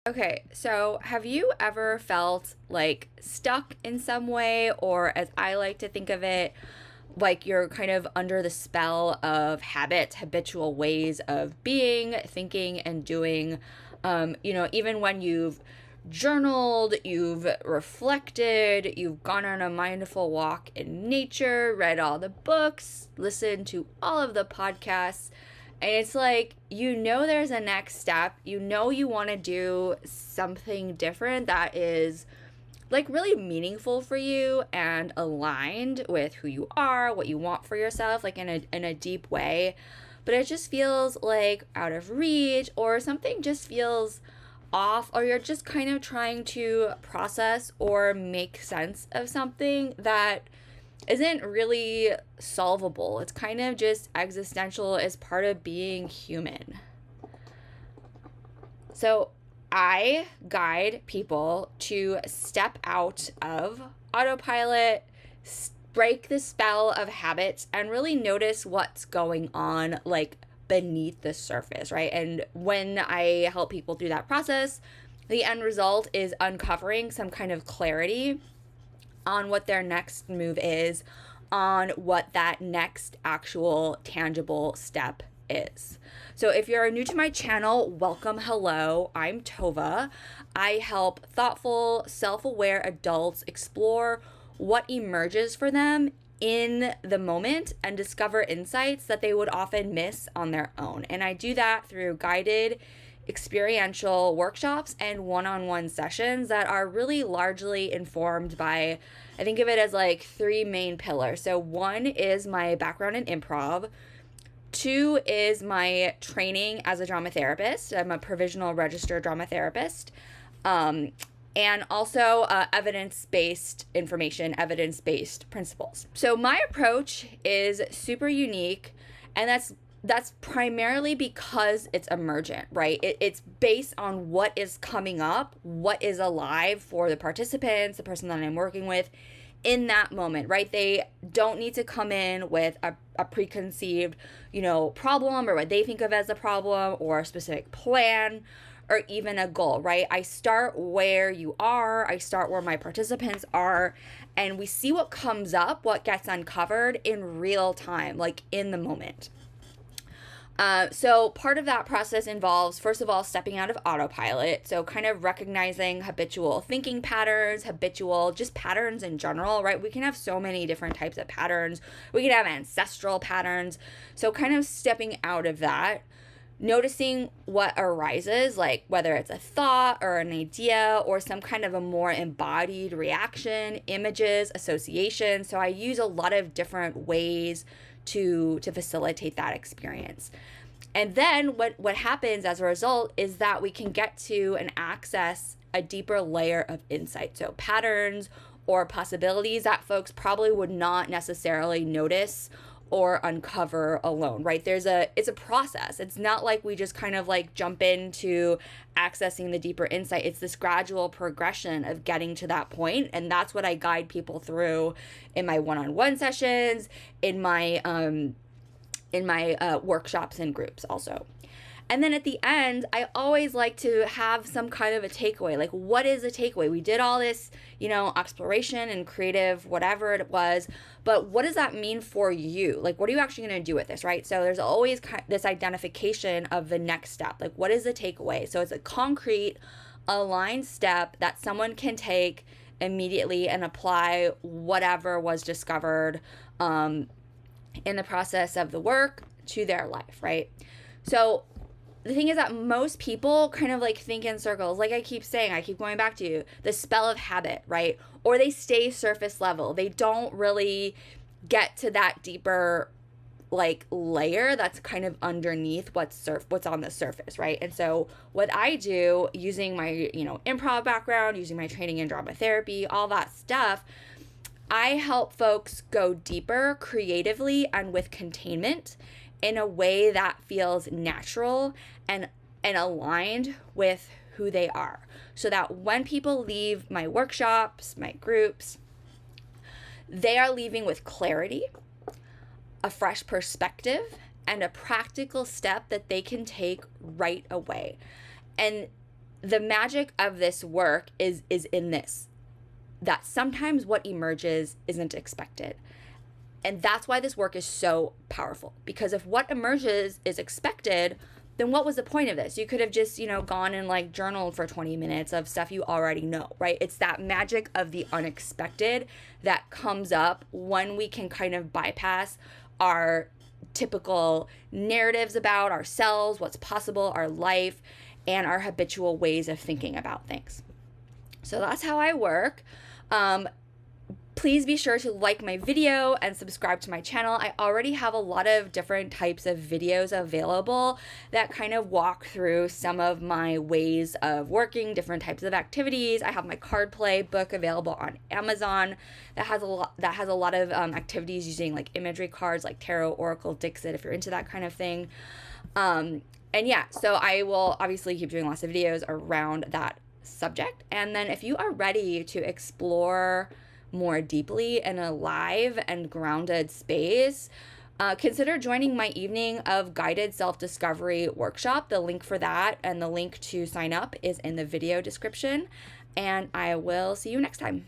Okay, so have you ever felt like stuck in some way, or as I like to think of it, like you're kind of under the spell of habit, habitual ways of being, thinking, and doing? Even when you've journaled, you've reflected, you've gone on a mindful walk in nature, read all the books, listened to all of the podcasts, and it's like, there's a next step. You want to do something different that is like really meaningful for you and aligned with who you are, what you want for yourself, like in a deep way. But it just feels like out of reach, or something just feels off, or you're just kind of trying to process or make sense of something that isn't really solvable. It's kind of just existential as part of being human. So I guide people to step out of autopilot, break the spell of habits, and really notice what's going on, like beneath the surface, right? And when I help people through that process, the end result is uncovering some kind of clarity on what their next move is, on what that next actual tangible step is. So if you're new to my channel, welcome, hello, I'm Tova. I help thoughtful, self-aware adults explore what emerges for them in the moment and discover insights that they would often miss on their own. And I do that through guided experiential workshops and one-on-one sessions that are really largely informed by, I think of it as like three main pillars. So one is my background in improv. Two is my training as a drama therapist. I'm a provisional registered drama therapist. And also evidence-based information, evidence-based principles. So my approach is super unique, and that's primarily because it's emergent, right? It's based on what is coming up, what is alive for the participants, the person that I'm working with in that moment, right? They don't need to come in with a preconceived, problem, or what they think of as a problem, or a specific plan, or even a goal, right? I start where you are, I start where my participants are, and we see what comes up, what gets uncovered in real time, like in the moment. So part of that process involves, first of all, stepping out of autopilot. So kind of recognizing habitual thinking patterns, habitual just patterns in general, right? We can have so many different types of patterns. We can have ancestral patterns. So kind of stepping out of that, noticing what arises, like whether it's a thought or an idea or some kind of a more embodied reaction, images, association. So I use a lot of different ways to facilitate that experience. And then what happens as a result is that we can get to and access a deeper layer of insight. So patterns or possibilities that folks probably would not necessarily notice or uncover alone, right? It's a process. It's not like we just kind of like jump into accessing the deeper insight. It's this gradual progression of getting to that point, and that's what I guide people through in my one-on-one sessions, in my workshops and groups also. And then at the end, I always like to have some kind of a takeaway. Like, what is a takeaway? We did all this, exploration and creative, whatever it was, but what does that mean for you? Like, what are you actually going to do with this, right? So there's always this identification of the next step. Like, what is the takeaway? So it's a concrete, aligned step that someone can take immediately and apply whatever was discovered in the process of the work to their life, right? So the thing is that most people kind of like think in circles. Like I keep saying, I keep going back to the spell of habit, right? Or they stay surface level. They don't really get to that deeper like layer that's kind of underneath what's on the surface, right? And so what I do, using my, improv background, using my training in drama therapy, all that stuff, I help folks go deeper creatively and with containment in a way that feels natural and aligned with who they are. So that when people leave my workshops, my groups, they are leaving with clarity, a fresh perspective, and a practical step that they can take right away. And the magic of this work is in this, that sometimes what emerges isn't expected. And that's why this work is so powerful, because if what emerges is expected, then what was the point of this? You could have just, gone and like journaled for 20 minutes of stuff you already know, right? It's that magic of the unexpected that comes up when we can kind of bypass our typical narratives about ourselves, what's possible, our life, and our habitual ways of thinking about things. So that's how I work. Please be sure to like my video and subscribe to my channel. I already have a lot of different types of videos available that kind of walk through some of my ways of working, different types of activities. I have my card play book available on Amazon that has a lot of activities using like imagery cards like tarot, oracle, Dixit, if you're into that kind of thing. And yeah, so I will obviously keep doing lots of videos around that subject. And then if you are ready to explore more deeply in a live and grounded space, consider joining my evening of guided self-discovery workshop. The link for that and the link to sign up is in the video description. And I will see you next time.